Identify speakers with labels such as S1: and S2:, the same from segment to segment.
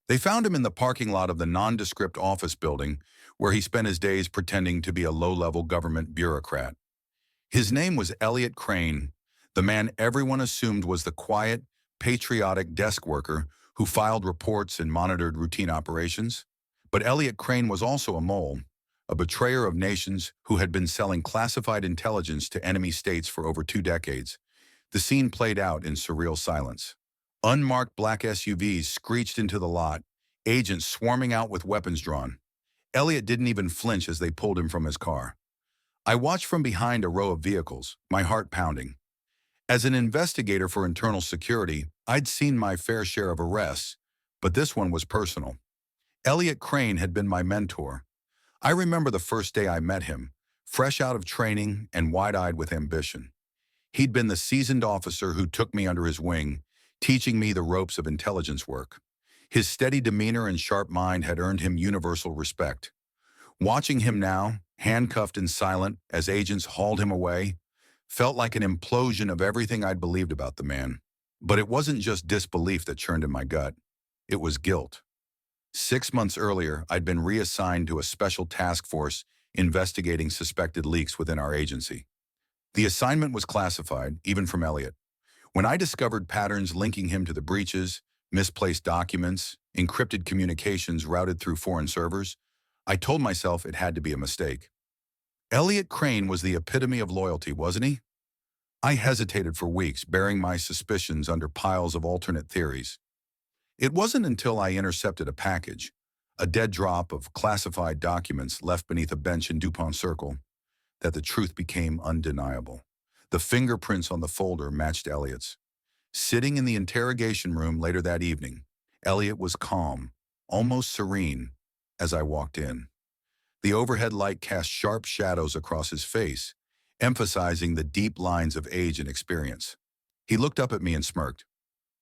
S1: They found him in the parking lot of the nondescript office building where he spent his days pretending to be a low-level government bureaucrat. His name was Elliot Crane, the man everyone assumed was the quiet, patriotic desk worker who filed reports and monitored routine operations. But Elliot Crane was also a mole, a betrayer of nations who had been selling classified intelligence to enemy states for over 2 decades. The scene played out in surreal silence. Unmarked black SUVs screeched into the lot, agents swarming out with weapons drawn. Elliot didn't even flinch as they pulled him from his car. I watched from behind a row of vehicles, my heart pounding. As an investigator for internal security, I'd seen my fair share of arrests, but this one was personal. Elliot Crane had been my mentor. I remember the first day I met him, fresh out of training and wide-eyed with ambition. He'd been the seasoned officer who took me under his wing, teaching me the ropes of intelligence work. His steady demeanor and sharp mind had earned him universal respect. Watching him now, handcuffed and silent as agents hauled him away, felt like an implosion of everything I'd believed about the man. But it wasn't just disbelief that churned in my gut. It was guilt. 6 months earlier, I'd been reassigned to a special task force investigating suspected leaks within our agency. The assignment was classified, even from Elliot. When I discovered patterns linking him to the breaches, misplaced documents, encrypted communications routed through foreign servers, I told myself it had to be a mistake. Elliot Crane was the epitome of loyalty, wasn't he? I hesitated for weeks, bearing my suspicions under piles of alternate theories. It wasn't until I intercepted a package, a dead drop of classified documents left beneath a bench in DuPont Circle, that the truth became undeniable. The fingerprints on the folder matched Elliot's. Sitting in the interrogation room later that evening, Elliot was calm, almost serene, as I walked in. The overhead light cast sharp shadows across his face, emphasizing the deep lines of age and experience. He looked up at me and smirked.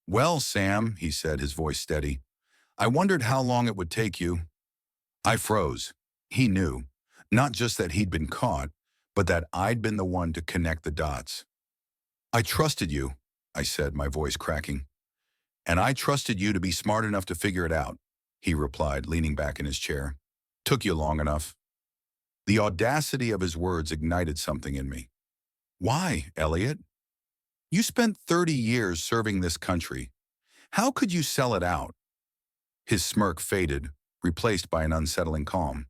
S1: "Well, Sam," he said, his voice steady, "I wondered how long it would take you." I froze. He knew, not just that he'd been caught, but that I'd been the one to connect the dots. "I trusted you," I said, my voice cracking. "And I trusted you to be smart enough to figure it out," he replied, leaning back in his chair. "Took you long enough." The audacity of his words ignited something in me. "Why, Elliot? You spent 30 years serving this country. How could you sell it out?" His smirk faded, replaced by an unsettling calm.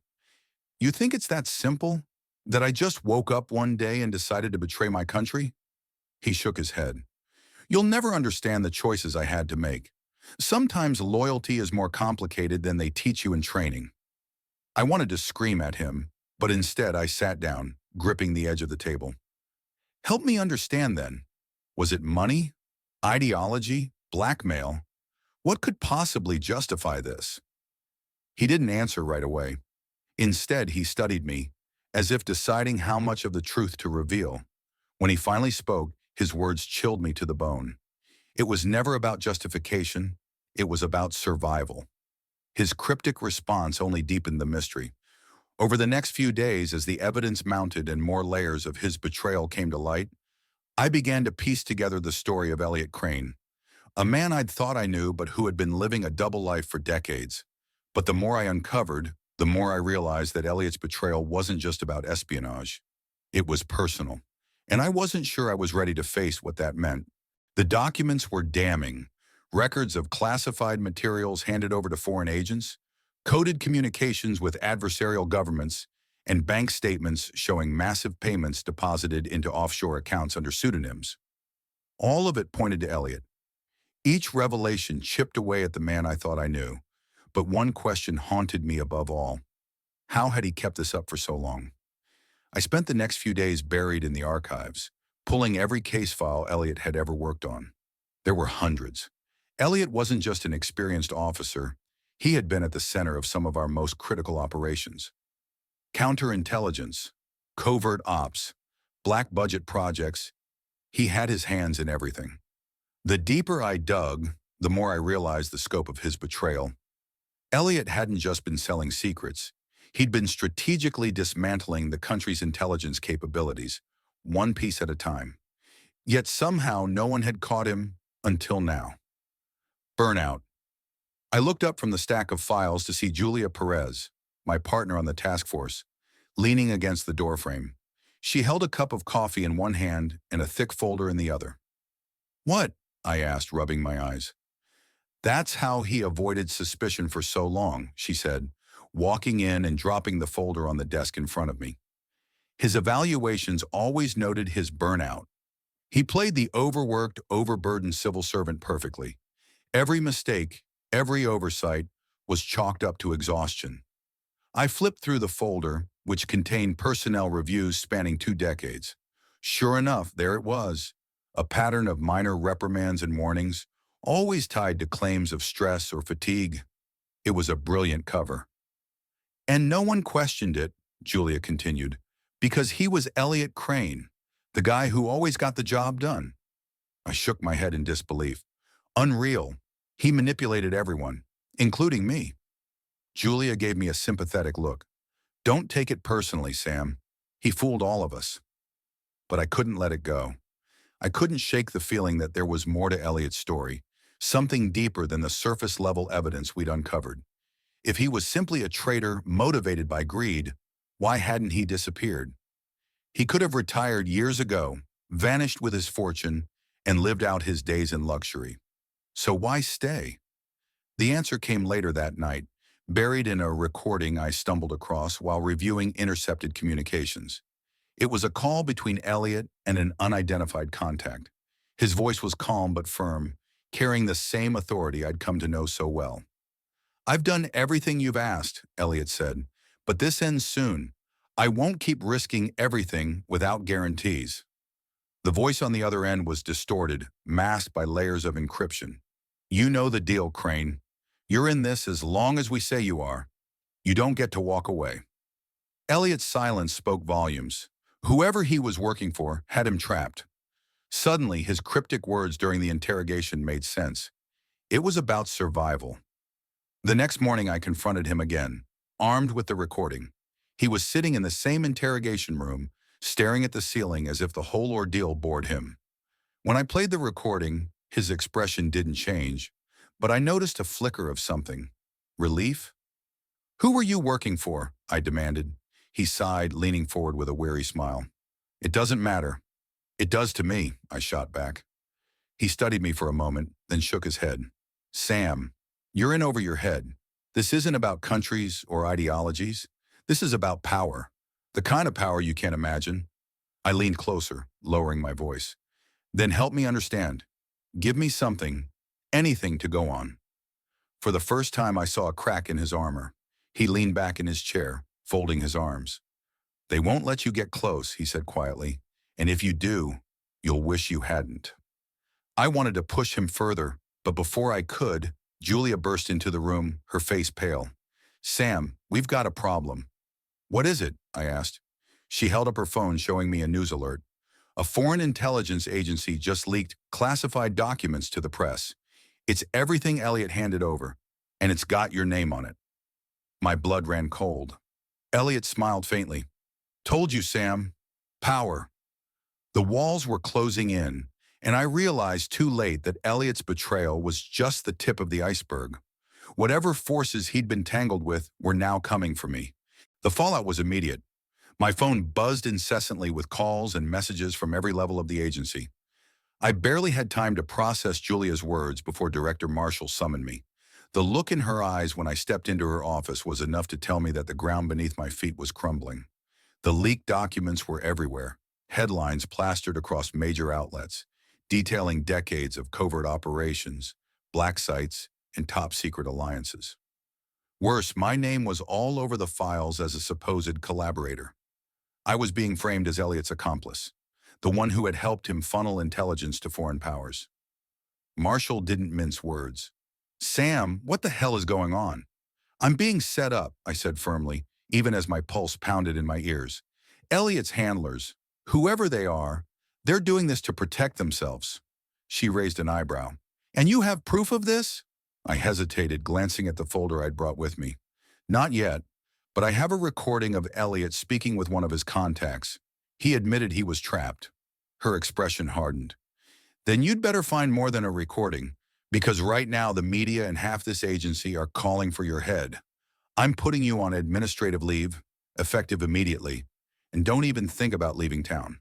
S1: "You think it's that simple? That I just woke up one day and decided to betray my country?" He shook his head. "You'll never understand the choices I had to make. Sometimes loyalty is more complicated than they teach you in training." I wanted to scream at him, but instead I sat down, gripping the edge of the table. "Help me understand then. Was it money? Ideology? Blackmail? What could possibly justify this?" He didn't answer right away. Instead, he studied me, as if deciding how much of the truth to reveal. When he finally spoke, his words chilled me to the bone. It was never about justification. It was about survival. His cryptic response only deepened the mystery. Over the next few days, as the evidence mounted and more layers of his betrayal came to light, I began to piece together the story of Elliot Crane, a man I'd thought I knew but who had been living a double life for decades. But the more I uncovered, the more I realized that Elliot's betrayal wasn't just about espionage. It was personal, and I wasn't sure I was ready to face what that meant. The documents were damning. Records of classified materials handed over to foreign agents, coded communications with adversarial governments, and bank statements showing massive payments deposited into offshore accounts under pseudonyms. All of it pointed to Elliot. Each revelation chipped away at the man I thought I knew, but one question haunted me above all. How had he kept this up for so long? I spent the next few days buried in the archives, pulling every case file Elliot had ever worked on. There were hundreds. Elliot wasn't just an experienced officer. He had been at the center of some of our most critical operations. Counterintelligence, covert ops, black budget projects. He had his hands in everything. The deeper I dug, the more I realized the scope of his betrayal. Elliot hadn't just been selling secrets. He'd been strategically dismantling the country's intelligence capabilities, one piece at a time. Yet somehow no one had caught him until now. Burnout. I looked up from the stack of files to see Julia Perez, my partner on the task force, leaning against the doorframe. She held a cup of coffee in one hand and a thick folder in the other. "What?" I asked, rubbing my eyes. "That's how he avoided suspicion for so long," she said, walking in and dropping the folder on the desk in front of me. "His evaluations always noted his burnout. He played the overworked, overburdened civil servant perfectly. Every mistake, every oversight was chalked up to exhaustion." I flipped through the folder, which contained personnel reviews spanning 2 decades. Sure enough, there it was, a pattern of minor reprimands and warnings, always tied to claims of stress or fatigue. It was a brilliant cover. "And no one questioned it," Julia continued, "because he was Elliot Crane, the guy who always got the job done." I shook my head in disbelief. Unreal. He manipulated everyone, including me. Julia gave me a sympathetic look. "Don't take it personally, Sam. He fooled all of us." But I couldn't let it go. I couldn't shake the feeling that there was more to Elliot's story, something deeper than the surface-level evidence we'd uncovered. If he was simply a traitor motivated by greed, why hadn't he disappeared? He could have retired years ago, vanished with his fortune, and lived out his days in luxury. So why stay? The answer came later that night, buried in a recording I stumbled across while reviewing intercepted communications. It was a call between Elliot and an unidentified contact. His voice was calm but firm, carrying the same authority I'd come to know so well. "I've done everything you've asked," Elliot said, "but this ends soon. I won't keep risking everything without guarantees." The voice on the other end was distorted, masked by layers of encryption. "You know the deal, Crane. You're in this as long as we say you are. You don't get to walk away." Elliot's silence spoke volumes. Whoever he was working for had him trapped. Suddenly, his cryptic words during the interrogation made sense. It was about survival. The next morning, I confronted him again, armed with the recording. He was sitting in the same interrogation room, staring at the ceiling as if the whole ordeal bored him. When I played the recording, his expression didn't change, but I noticed a flicker of something. Relief? "Who were you working for?" I demanded. He sighed, leaning forward with a weary smile. "It doesn't matter." "It does to me," I shot back. He studied me for a moment, then shook his head. "Sam, you're in over your head. This isn't about countries or ideologies. This is about power. The kind of power you can't imagine." I leaned closer, lowering my voice. "Then help me understand. Give me something, anything to go on." For the first time, I saw a crack in his armor. He leaned back in his chair, folding his arms. "They won't let you get close," he said quietly. "And if you do, you'll wish you hadn't." I wanted to push him further, but before I could, Julia burst into the room, her face pale. "Sam, we've got a problem." "What is it?" I asked. She held up her phone, showing me a news alert. "A foreign intelligence agency just leaked classified documents to the press. It's everything Elliot handed over, and it's got your name on it." My blood ran cold. Elliot smiled faintly. "Told you, Sam. Power." The walls were closing in, and I realized too late that Elliot's betrayal was just the tip of the iceberg. Whatever forces he'd been tangled with were now coming for me. The fallout was immediate. My phone buzzed incessantly with calls and messages from every level of the agency. I barely had time to process Julia's words before Director Marshall summoned me. The look in her eyes when I stepped into her office was enough to tell me that the ground beneath my feet was crumbling. The leaked documents were everywhere, headlines plastered across major outlets, detailing decades of covert operations, black sites, and top-secret alliances. Worse, my name was all over the files as a supposed collaborator. I was being framed as Elliot's accomplice, the one who had helped him funnel intelligence to foreign powers. Marshall didn't mince words. "Sam, what the hell is going on?" "I'm being set up," I said firmly, even as my pulse pounded in my ears. "Elliot's handlers, whoever they are, they're doing this to protect themselves." She raised an eyebrow. "And you have proof of this?" I hesitated, glancing at the folder I'd brought with me. "Not yet, but I have a recording of Elliot speaking with one of his contacts. He admitted he was trapped." Her expression hardened. "Then you'd better find more than a recording, Because right now the media and half this agency are calling for your head. I'm putting you on administrative leave, effective immediately, and don't even think about leaving town.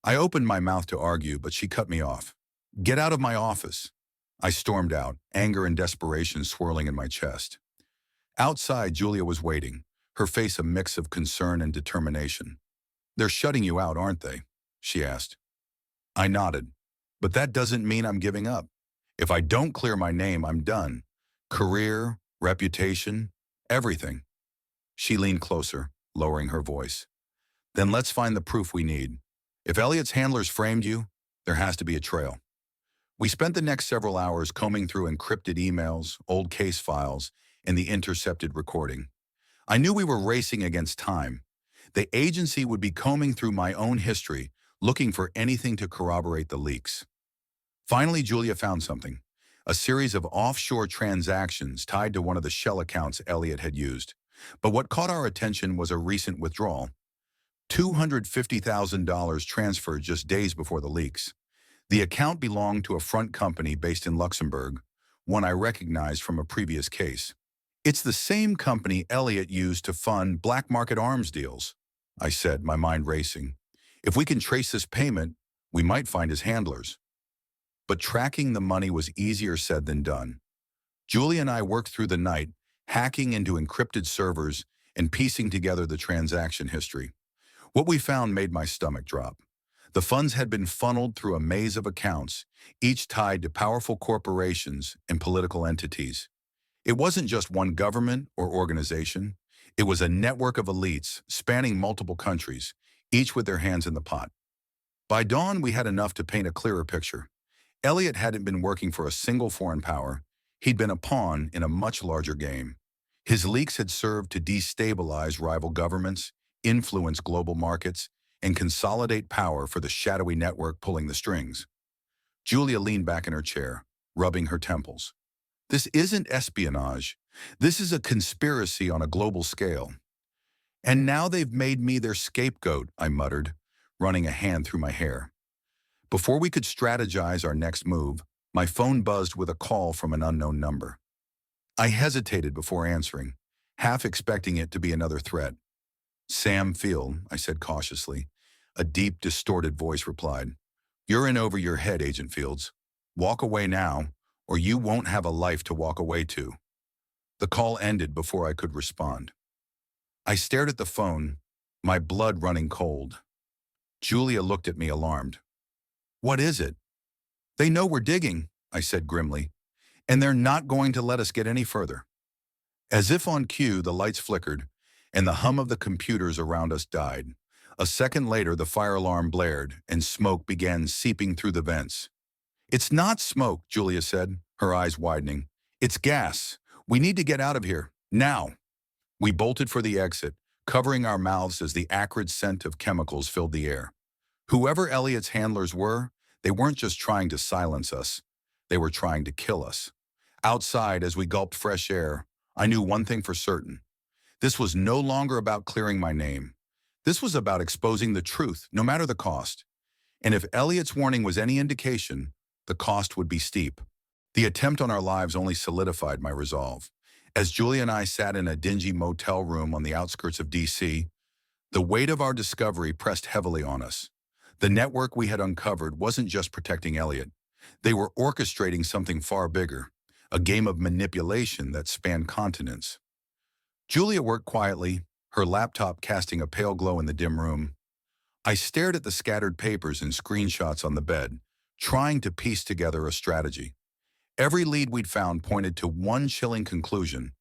S1: I opened my mouth to argue, but she cut me off. Get out of my office. I stormed out, anger and desperation swirling in my chest. Outside, Julia was waiting, her face a mix of concern and determination. They're shutting you out, aren't they? She asked. I nodded. But that doesn't mean I'm giving up. If I don't clear my name, I'm done. Career, reputation, everything. She leaned closer, lowering her voice. Then let's find the proof we need. If Elliot's handlers framed you, there has to be a trail. We spent the next several hours combing through encrypted emails, old case files, and the intercepted recording. I knew we were racing against time. The agency would be combing through my own history, looking for anything to corroborate the leaks. Finally, Julia found something. A series of offshore transactions tied to one of the shell accounts Elliot had used. But what caught our attention was a recent withdrawal. $250,000 transferred just days before the leaks. The account belonged to a front company based in Luxembourg, one I recognized from a previous case. It's the same company Elliot used to fund black market arms deals, I said, my mind racing. If we can trace this payment, we might find his handlers. But tracking the money was easier said than done. Julie and I worked through the night, hacking into encrypted servers and piecing together the transaction history. What we found made my stomach drop. The funds had been funneled through a maze of accounts, each tied to powerful corporations and political entities. It wasn't just one government or organization. It was a network of elites spanning multiple countries, each with their hands in the pot. By dawn, we had enough to paint a clearer picture. Elliot hadn't been working for a single foreign power. He'd been a pawn in a much larger game. His leaks had served to destabilize rival governments, influence global markets, and consolidate power for the shadowy network pulling the strings. Julia leaned back in her chair, rubbing her temples. This isn't espionage. This is a conspiracy on a global scale. And now they've made me their scapegoat, I muttered, running a hand through my hair. Before we could strategize our next move, my phone buzzed with a call from an unknown number. I hesitated before answering, half expecting it to be another threat. Sam Field, I said cautiously. A deep, distorted voice replied, You're in over your head, Agent Fields. Walk away now, or you won't have a life to walk away to. The call ended before I could respond. I stared at the phone, my blood running cold. Julia looked at me alarmed. What is it? They know we're digging, I said grimly, and they're not going to let us get any further. As if on cue, the lights flickered, and the hum of the computers around us died. A second later, the fire alarm blared, and smoke began seeping through the vents. It's not smoke, Julia said, her eyes widening. It's gas. We need to get out of here, now. We bolted for the exit, covering our mouths as the acrid scent of chemicals filled the air. Whoever Elliot's handlers were, they weren't just trying to silence us. They were trying to kill us. Outside, as we gulped fresh air, I knew one thing for certain. This was no longer about clearing my name. This was about exposing the truth, no matter the cost. And if Elliot's warning was any indication, the cost would be steep. The attempt on our lives only solidified my resolve. As Julia and I sat in a dingy motel room on the outskirts of D.C., the weight of our discovery pressed heavily on us. The network we had uncovered wasn't just protecting Elliot. They were orchestrating something far bigger, a game of manipulation that spanned continents. Julia worked quietly, her laptop casting a pale glow in the dim room. I stared at the scattered papers and screenshots on the bed, trying to piece together a strategy. Every lead we'd found pointed to one chilling conclusion.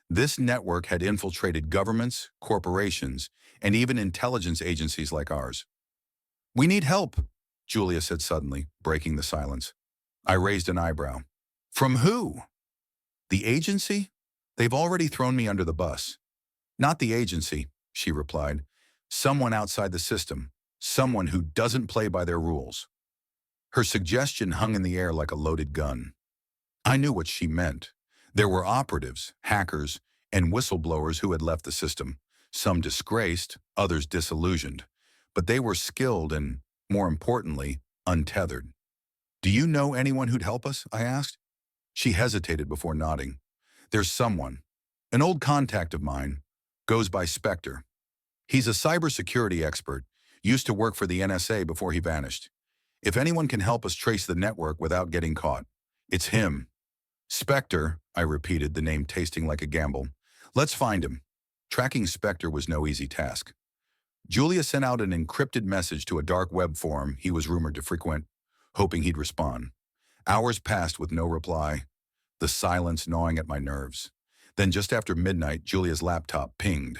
S1: This network had infiltrated governments, corporations, and even intelligence agencies like ours. We need help, Julia said suddenly, breaking the silence. I raised an eyebrow. From who? The agency? They've already thrown me under the bus. Not the agency, she replied. Someone outside the system. Someone who doesn't play by their rules. Her suggestion hung in the air like a loaded gun. I knew what she meant. There were operatives, hackers, and whistleblowers who had left the system, some disgraced, others disillusioned. But they were skilled and, more importantly, untethered. Do you know anyone who'd help us? I asked. She hesitated before nodding. There's someone. An old contact of mine. Goes by Spectre. He's a cybersecurity expert. Used to work for the NSA before he vanished. If anyone can help us trace the network without getting caught, it's him. Spectre, I repeated, the name tasting like a gamble. Let's find him. Tracking Spectre was no easy task. Julia sent out an encrypted message to a dark web forum he was rumored to frequent, hoping he'd respond. Hours passed with no reply, the silence gnawing at my nerves. Then just after midnight, Julia's laptop pinged.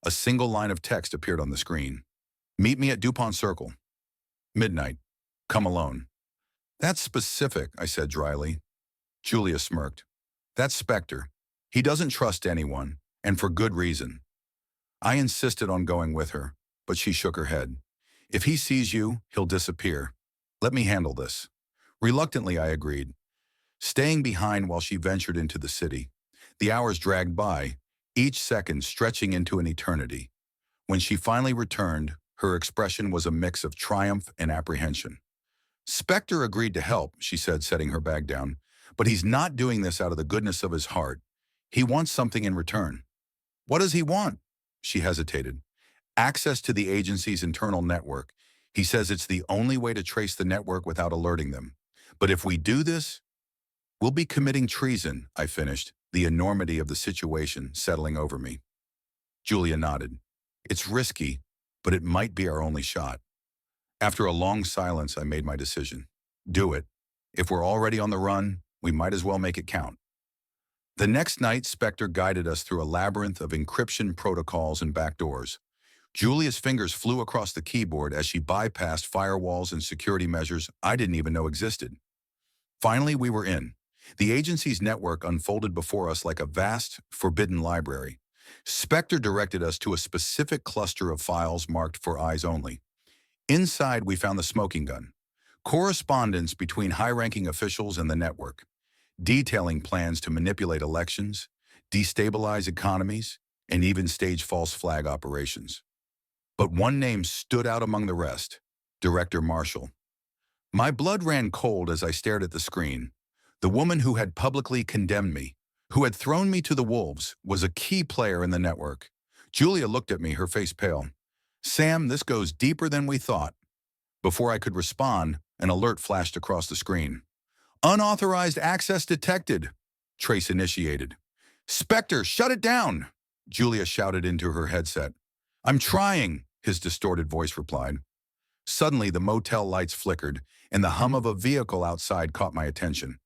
S1: A single line of text appeared on the screen. Meet me at DuPont Circle. Midnight. Come alone. That's specific, I said dryly. Julia smirked. That's Spectre. He doesn't trust anyone, and for good reason. I insisted on going with her, but she shook her head. If he sees you, he'll disappear. Let me handle this. Reluctantly, I agreed, staying behind while she ventured into the city. The hours dragged by, each second stretching into an eternity. When she finally returned, her expression was a mix of triumph and apprehension. Spectre agreed to help, she said, setting her bag down, but he's not doing this out of the goodness of his heart. He wants something in return. What does he want? She hesitated. Access to the agency's internal network. He says it's the only way to trace the network without alerting them. But if we do this, we'll be committing treason, I finished, the enormity of the situation settling over me. Julia nodded. It's risky, but it might be our only shot. After a long silence, I made my decision. Do it. If we're already on the run, we might as well make it count. The next night, Spectre guided us through a labyrinth of encryption protocols and backdoors. Julia's fingers flew across the keyboard as she bypassed firewalls and security measures I didn't even know existed. Finally, we were in. The agency's network unfolded before us like a vast, forbidden library. Spectre directed us to a specific cluster of files marked for eyes only. Inside, we found the smoking gun. Correspondence between high-ranking officials and the network, detailing plans to manipulate elections, destabilize economies, and even stage false flag operations. But one name stood out among the rest, Director Marshall. My blood ran cold as I stared at the screen. The woman who had publicly condemned me, who had thrown me to the wolves, was a key player in the network. Julia looked at me, her face pale. Sam, this goes deeper than we thought. Before I could respond, an alert flashed across the screen. Unauthorized access detected, Trace initiated. Spectre, shut it down, Julia shouted into her headset. I'm trying, his distorted voice replied. Suddenly, the motel lights flickered, and the hum of a vehicle outside caught my attention.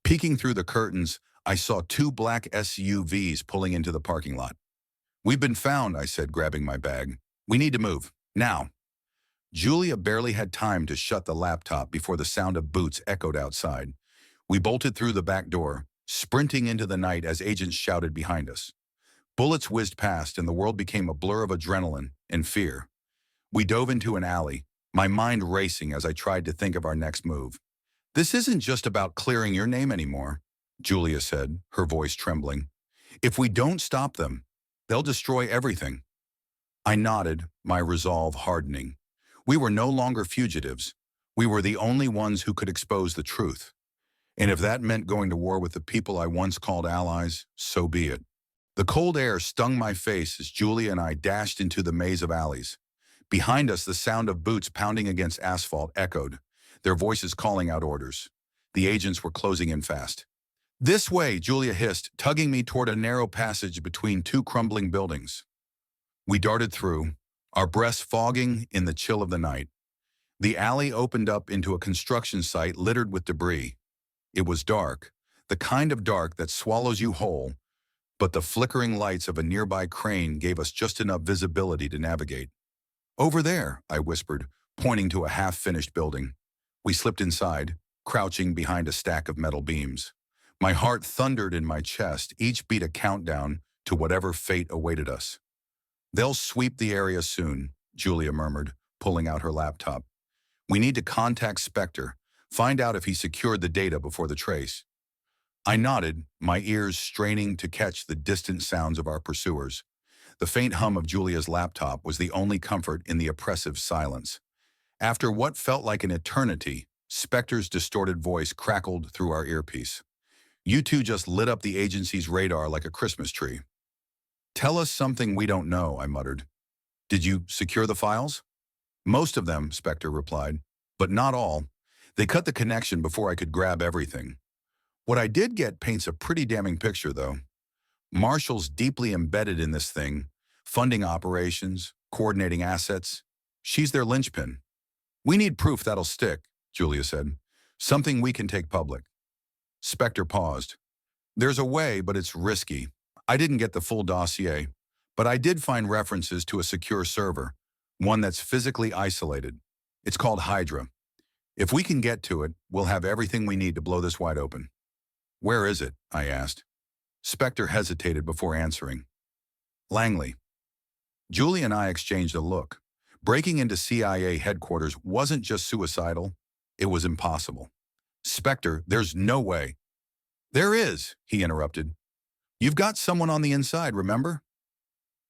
S1: Peeking through the curtains, I saw two black SUVs pulling into the parking lot. We've been found, I said, grabbing my bag. We need to move, now. Julia barely had time to shut the laptop before the sound of boots echoed outside. We bolted through the back door, sprinting into the night as agents shouted behind us. Bullets whizzed past, and the world became a blur of adrenaline and fear. We dove into an alley, my mind racing as I tried to think of our next move. This isn't just about clearing your name anymore, Julia said, her voice trembling. If we don't stop them, they'll destroy everything. I nodded, my resolve hardening. We were no longer fugitives. We were the only ones who could expose the truth. And if that meant going to war with the people I once called allies, so be it. The cold air stung my face as Julia and I dashed into the maze of alleys. Behind us, the sound of boots pounding against asphalt echoed, their voices calling out orders. The agents were closing in fast. This way, Julia hissed, tugging me toward a narrow passage between two crumbling buildings. We darted through, our breaths fogging in the chill of the night. The alley opened up into a construction site littered with debris. It was dark, the kind of dark that swallows you whole, but the flickering lights of a nearby crane gave us just enough visibility to navigate. Over there, I whispered, pointing to a half-finished building. We slipped inside, crouching behind a stack of metal beams. My heart thundered in my chest, each beat a countdown to whatever fate awaited us. They'll sweep the area soon, Julia murmured, pulling out her laptop. We need to contact Spectre, find out if he secured the data before the trace. I nodded, my ears straining to catch the distant sounds of our pursuers. The faint hum of Julia's laptop was the only comfort in the oppressive silence. After what felt like an eternity, Spectre's distorted voice crackled through our earpiece. You two just lit up the agency's radar like a Christmas tree. Tell us something we don't know, I muttered. Did you secure the files? Most of them, Spectre replied, but not all. They cut the connection before I could grab everything. What I did get paints a pretty damning picture, though. Marshall's deeply embedded in this thing, funding operations, coordinating assets. She's their linchpin. We need proof that'll stick, Julia said. Something we can take public. Spectre paused. There's a way, but it's risky. I didn't get the full dossier, but I did find references to a secure server, one that's physically isolated. It's called Hydra. If we can get to it, we'll have everything we need to blow this wide open. Where is it? I asked. Spectre hesitated before answering. Langley. Julie and I exchanged a look. Breaking into CIA headquarters wasn't just suicidal, it was impossible. Spectre, there's no way. There is, he interrupted. You've got someone on the inside, remember?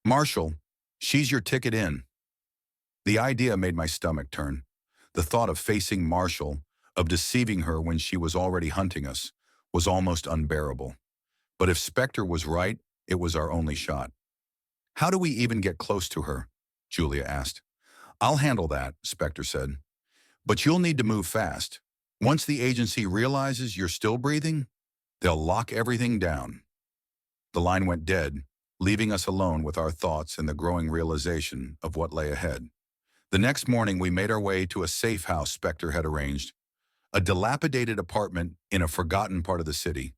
S1: Marshall, she's your ticket in. The idea made my stomach turn. The thought of facing Marshall, of deceiving her when she was already hunting us, was almost unbearable. But if Spectre was right, it was our only shot. How do we even get close to her? Julia asked. I'll handle that, Spectre said. But you'll need to move fast. Once the agency realizes you're still breathing, they'll lock everything down. The line went dead, leaving us alone with our thoughts and the growing realization of what lay ahead. The next morning, we made our way to a safe house Spectre had arranged, a dilapidated apartment in a forgotten part of the city.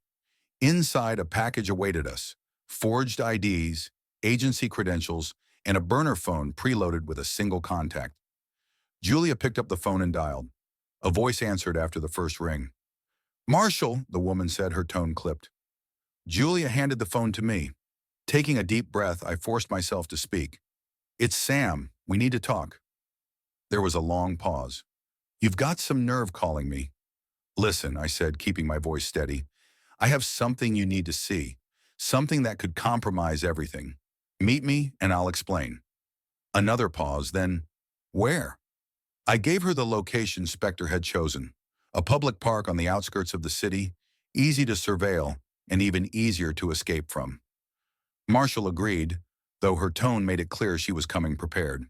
S1: Inside, a package awaited us, forged IDs, agency credentials, and a burner phone preloaded with a single contact. Julia picked up the phone and dialed. A voice answered after the first ring. Marshall, the woman said, her tone clipped. Julia handed the phone to me. Taking a deep breath, I forced myself to speak. It's Sam. We need to talk. There was a long pause. You've got some nerve calling me. Listen, I said, keeping my voice steady. I have something you need to see. Something that could compromise everything. Meet me and I'll explain. Another pause, then, where? I gave her the location Spectre had chosen. A public park on the outskirts of the city, easy to surveil and even easier to escape from. Marshall agreed, though her tone made it clear she was coming prepared.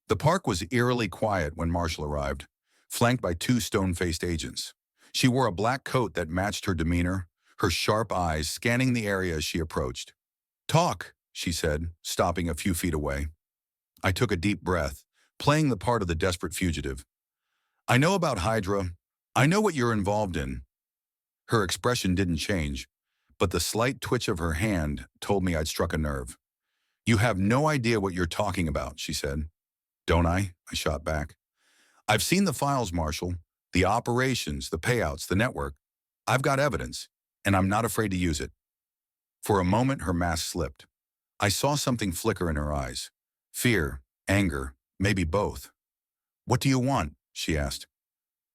S1: The park was eerily quiet when Marshall arrived, flanked by two stone-faced agents. She wore a black coat that matched her demeanor, her sharp eyes scanning the area as she approached. Talk, she said, stopping a few feet away. I took a deep breath, playing the part of the desperate fugitive. I know about Hydra. I know what you're involved in. Her expression didn't change, but the slight twitch of her hand told me I'd struck a nerve. You have no idea what you're talking about, she said. Don't I? I shot back. I've seen the files, Marshall. The operations, the payouts, the network. I've got evidence, and I'm not afraid to use it. For a moment, her mask slipped. I saw something flicker in her eyes. Fear, anger, maybe both. What do you want? She asked.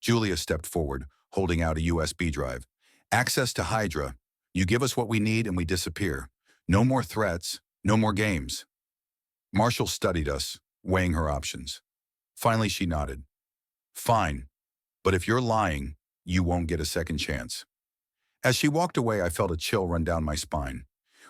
S1: Julia stepped forward, holding out a USB drive. Access to Hydra. You give us what we need and we disappear. No more threats, no more games. Marshall studied us, weighing her options. Finally, she nodded. Fine, but if you're lying, you won't get a second chance. As she walked away, I felt a chill run down my spine.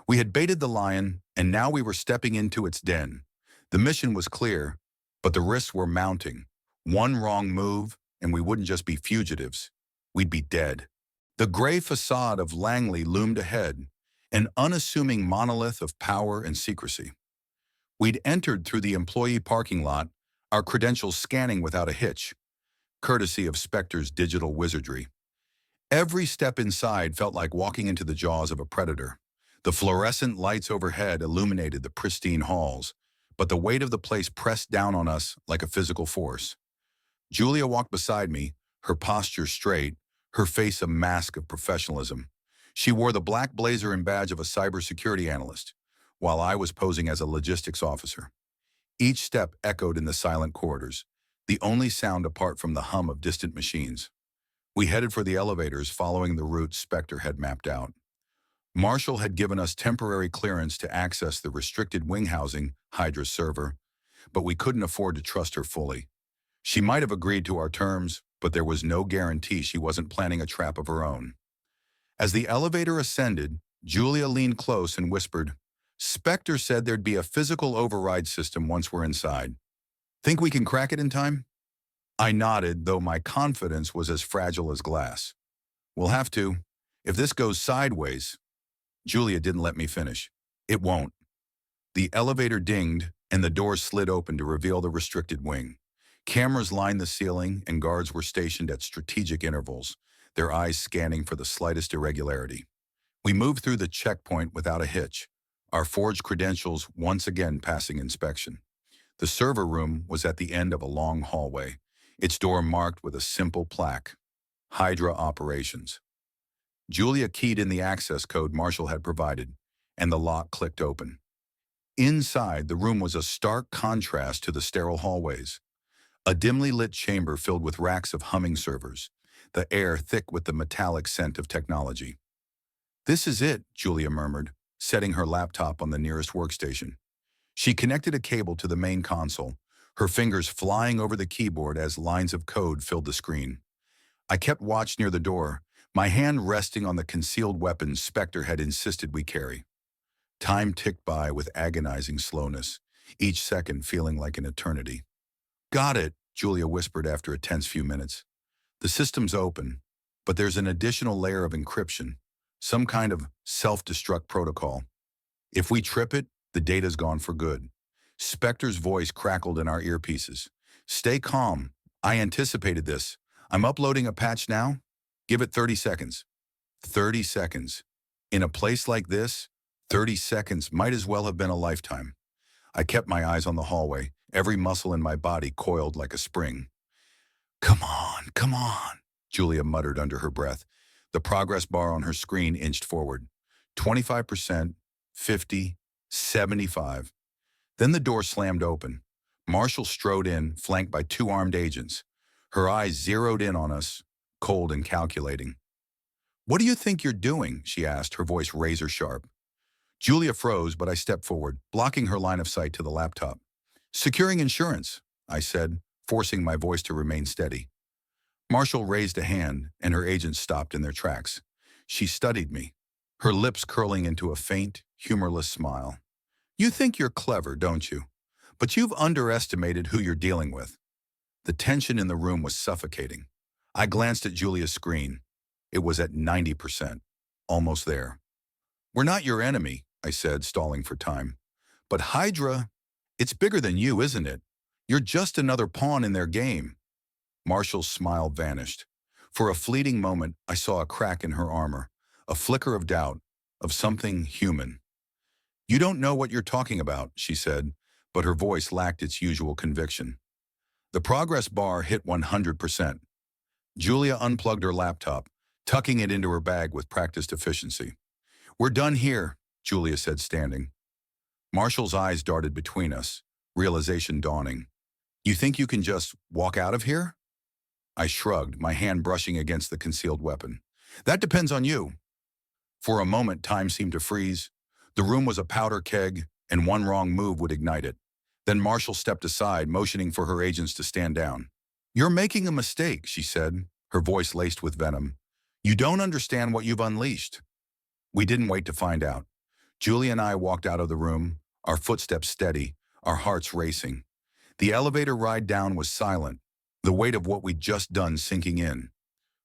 S1: We had baited the lion, and now we were stepping into its den. The mission was clear, but the risks were mounting. One wrong move, and we wouldn't just be fugitives. We'd be dead. The gray facade of Langley loomed ahead, an unassuming monolith of power and secrecy. We'd entered through the employee parking lot, our credentials scanning without a hitch, courtesy of Spectre's digital wizardry. Every step inside felt like walking into the jaws of a predator. The fluorescent lights overhead illuminated the pristine halls, but the weight of the place pressed down on us like a physical force. Julia walked beside me, her posture straight, her face a mask of professionalism. She wore the black blazer and badge of a cybersecurity analyst, while I was posing as a logistics officer. Each step echoed in the silent corridors, the only sound apart from the hum of distant machines. We headed for the elevators, following the route Spectre had mapped out. Marshall had given us temporary clearance to access the restricted wing housing, Hydra's server, but we couldn't afford to trust her fully. She might have agreed to our terms, but there was no guarantee she wasn't planning a trap of her own. As the elevator ascended, Julia leaned close and whispered, "Spectre said there'd be a physical override system once we're inside. Think we can crack it in time?" I nodded, though my confidence was as fragile as glass. "We'll have to. If this goes sideways—" Julia didn't let me finish. "It won't." The elevator dinged, and the door slid open to reveal the restricted wing. Cameras lined the ceiling, and guards were stationed at strategic intervals, their eyes scanning for the slightest irregularity. We moved through the checkpoint without a hitch, our forged credentials once again passing inspection. The server room was at the end of a long hallway, its door marked with a simple plaque, Hydra Operations. Julia keyed in the access code Marshall had provided, and the lock clicked open. Inside, the room was a stark contrast to the sterile hallways. A dimly lit chamber filled with racks of humming servers, the air thick with the metallic scent of technology. "This is it," Julia murmured, setting her laptop on the nearest workstation. She connected a cable to the main console, her fingers flying over the keyboard as lines of code filled the screen. I kept watch near the door, my hand resting on the concealed weapons Spectre had insisted we carry. Time ticked by with agonizing slowness, each second feeling like an eternity. "Got it," Julia whispered after a tense few minutes. "The system's open, but there's an additional layer of encryption, some kind of self-destruct protocol. If we trip it, the data's gone for good." Spectre's voice crackled in our earpieces. "Stay calm. I anticipated this. I'm uploading a patch now. Give it 30 seconds. 30 seconds. In a place like this, 30 seconds might as well have been a lifetime." I kept my eyes on the hallway, every muscle in my body coiled like a spring. Come on," Julia muttered under her breath. The progress bar on her screen inched forward. 25%, 50, 75. Then the door slammed open. Marshall strode in, flanked by two armed agents. Her eyes zeroed in on us, cold and calculating. "What do you think you're doing?" she asked, her voice razor sharp. Julia froze, but I stepped forward, blocking her line of sight to the laptop. "Securing insurance," I said, forcing my voice to remain steady. Marshall raised a hand, and her agents stopped in their tracks. She studied me, her lips curling into a faint, humorless smile. "You think you're clever, don't you? But you've underestimated who you're dealing with." The tension in the room was suffocating. I glanced at Julia's screen. It was at 90%, almost there. "We're not your enemy," I said, stalling for time. "But Hydra, it's bigger than you, isn't it? You're just another pawn in their game." Marshall's smile vanished. For a fleeting moment, I saw a crack in her armor, a flicker of doubt, of something human. "You don't know what you're talking about," she said, but her voice lacked its usual conviction. The progress bar hit 100%. Julia unplugged her laptop, tucking it into her bag with practiced efficiency. "We're done here," Julia said, standing. Marshall's eyes darted between us, realization dawning. "You think you can just walk out of here?" I shrugged, my hand brushing against the concealed weapon. "That depends on you." For a moment, time seemed to freeze. The room was a powder keg, and one wrong move would ignite it. Then Marshall stepped aside, motioning for her agents to stand down. "You're making a mistake," she said, her voice laced with venom. "You don't understand what you've unleashed." We didn't wait to find out. Julie and I walked out of the room, our footsteps steady, our hearts racing. The elevator ride down was silent, the weight of what we'd just done sinking in.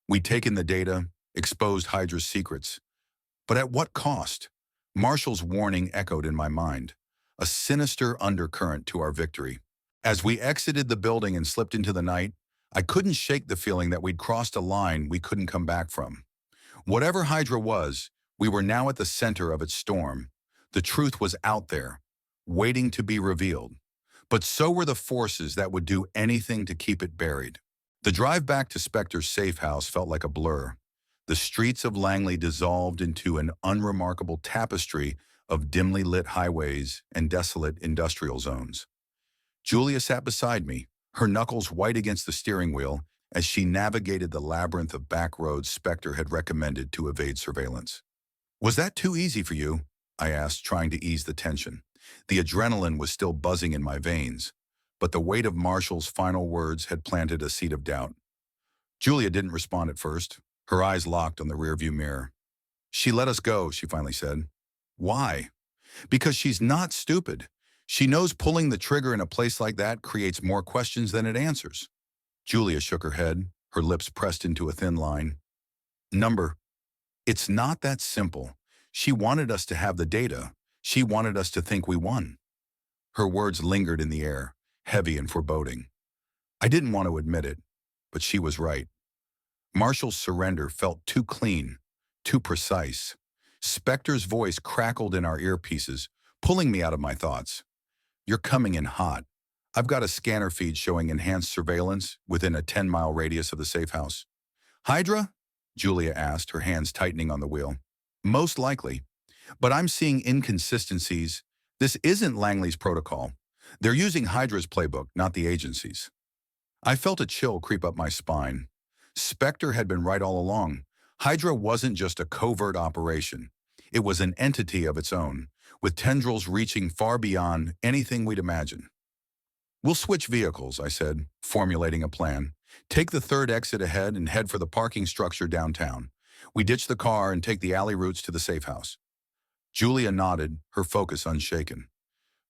S1: We'd taken the data, exposed Hydra's secrets. But at what cost? Marshall's warning echoed in my mind, a sinister undercurrent to our victory. As we exited the building and slipped into the night, I couldn't shake the feeling that we'd crossed a line we couldn't come back from. Whatever Hydra was, we were now at the center of its storm. The truth was out there, waiting to be revealed. But so were the forces that would do anything to keep it buried. The drive back to Spectre's safe house felt like a blur. The streets of Langley dissolved into an unremarkable tapestry of dimly lit highways and desolate industrial zones. Julia sat beside me, her knuckles white against the steering wheel, as she navigated the labyrinth of back roads Spectre had recommended to evade surveillance. "Was that too easy for you?" I asked, trying to ease the tension. The adrenaline was still buzzing in my veins, but the weight of Marshall's final words had planted a seed of doubt. Julia didn't respond at first, her eyes locked on the rearview mirror. She let us go, she finally said. Why? Because she's not stupid. She knows pulling the trigger in a place like that creates more questions than it answers. Julia shook her head, her lips pressed into a thin line. Number, it's not that simple. She wanted us to have the data. She wanted us to think we won. Her words lingered in the air, heavy and foreboding. I didn't want to admit it, but she was right. Marshall's surrender felt too clean, too precise. Spectre's voice crackled in our earpieces, pulling me out of my thoughts. You're coming in hot. I've got a scanner feed showing enhanced surveillance within a 10-mile radius of the safe house. Hydra? Julia asked, her hands tightening on the wheel. Most likely. But I'm seeing inconsistencies. This isn't Langley's protocol. They're using Hydra's playbook, not the agency's. I felt a chill creep up my spine. Spectre had been right all along. Hydra wasn't just a covert operation. It was an entity of its own, with tendrils reaching far beyond anything we'd imagine. We'll switch vehicles, I said, formulating a plan. Take the third exit ahead and head for the parking structure downtown. We ditch the car and take the alley routes to the safe house. Julia nodded, her focus unshaken.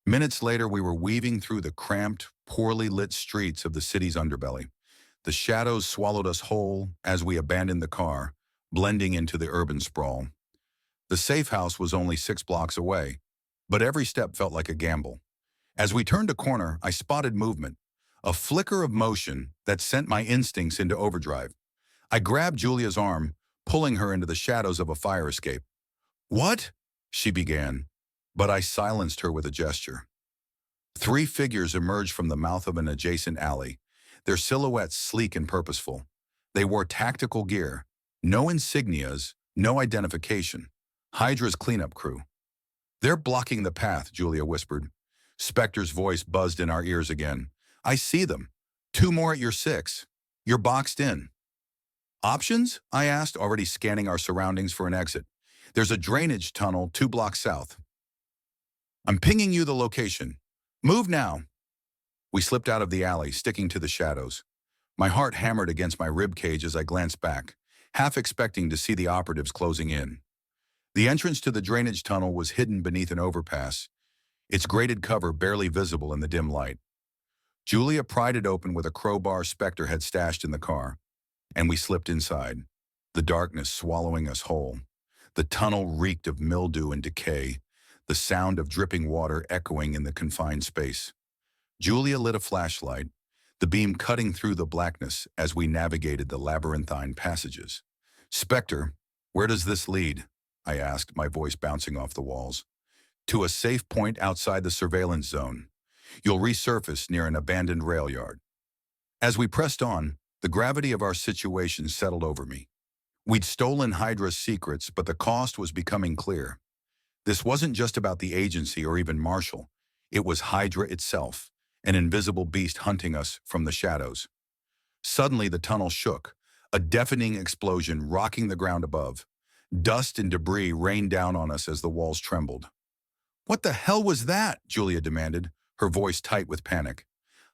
S1: Minutes later, we were weaving through the cramped, poorly lit streets of the city's underbelly. The shadows swallowed us whole as we abandoned the car, blending into the urban sprawl. The safe house was only 6 blocks away, but every step felt like a gamble. As we turned a corner, I spotted movement, a flicker of motion that sent my instincts into overdrive. I grabbed Julia's arm, pulling her into the shadows of a fire escape. "What?" she began, but I silenced her with a gesture. 3 figures emerged from the mouth of an adjacent alley, their silhouettes sleek and purposeful. They wore tactical gear, no insignias, no identification. Hydra's cleanup crew. "They're blocking the path," Julia whispered. Spectre's voice buzzed in our ears again. "I see them. 2 more at your 6. You're boxed in." "Options?" I asked, already scanning our surroundings for an exit. "There's a drainage tunnel 2 blocks south." "I'm pinging you the location. Move now." We slipped out of the alley, sticking to the shadows. My heart hammered against my rib cage as I glanced back, half expecting to see the operatives closing in. The entrance to the drainage tunnel was hidden beneath an overpass, its grated cover barely visible in the dim light. Julia pried it open with a crowbar Spectre had stashed in the car, and we slipped inside, the darkness swallowing us whole. The tunnel reeked of mildew and decay, the sound of dripping water echoing in the confined space. Julia lit a flashlight, the beam cutting through the blackness as we navigated the labyrinthine passages. "Spectre, where does this lead?" I asked, my voice bouncing off the walls. "To a safe point outside the surveillance zone. You'll resurface near an abandoned rail yard." As we pressed on, the gravity of our situation settled over me. We'd stolen Hydra's secrets, but the cost was becoming clear. This wasn't just about the agency or even Marshall. It was Hydra itself, an invisible beast hunting us from the shadows. Suddenly, the tunnel shook, a deafening explosion rocking the ground above. Dust and debris rained down on us as the walls trembled. "What the hell was that?" Julia demanded, her voice tight with panic.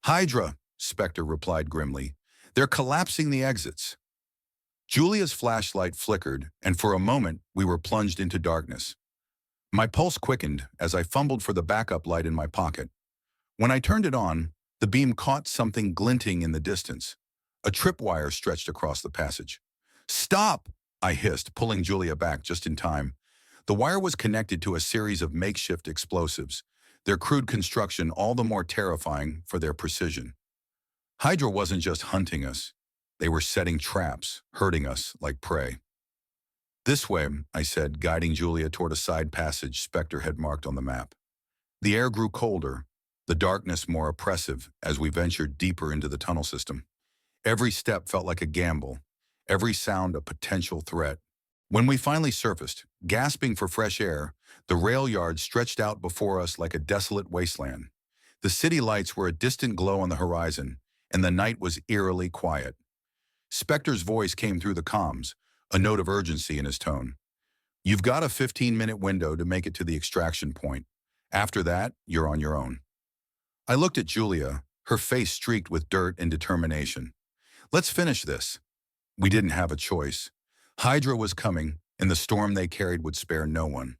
S1: "Hydra," Spectre replied grimly. "They're collapsing the exits." Julia's flashlight flickered, and for a moment, we were plunged into darkness. My pulse quickened as I fumbled for the backup light in my pocket. When I turned it on, the beam caught something glinting in the distance. A tripwire stretched across the passage. "Stop!" I hissed, pulling Julia back just in time. The wire was connected to a series of makeshift explosives, their crude construction all the more terrifying for their precision. Hydra wasn't just hunting us. They were setting traps, herding us like prey. "This way," I said, guiding Julia toward a side passage Spectre had marked on the map. The air grew colder, the darkness more oppressive as we ventured deeper into the tunnel system. Every step felt like a gamble, every sound a potential threat. When we finally surfaced, gasping for fresh air, the rail yard stretched out before us like a desolate wasteland. The city lights were a distant glow on the horizon, and the night was eerily quiet. Spectre's voice came through the comms, a note of urgency in his tone. "You've got a 15-minute window to make it to the extraction point. After that, you're on your own." I looked at Julia, her face streaked with dirt and determination. "Let's finish this." We didn't have a choice. Hydra was coming, and the storm they carried would spare no one.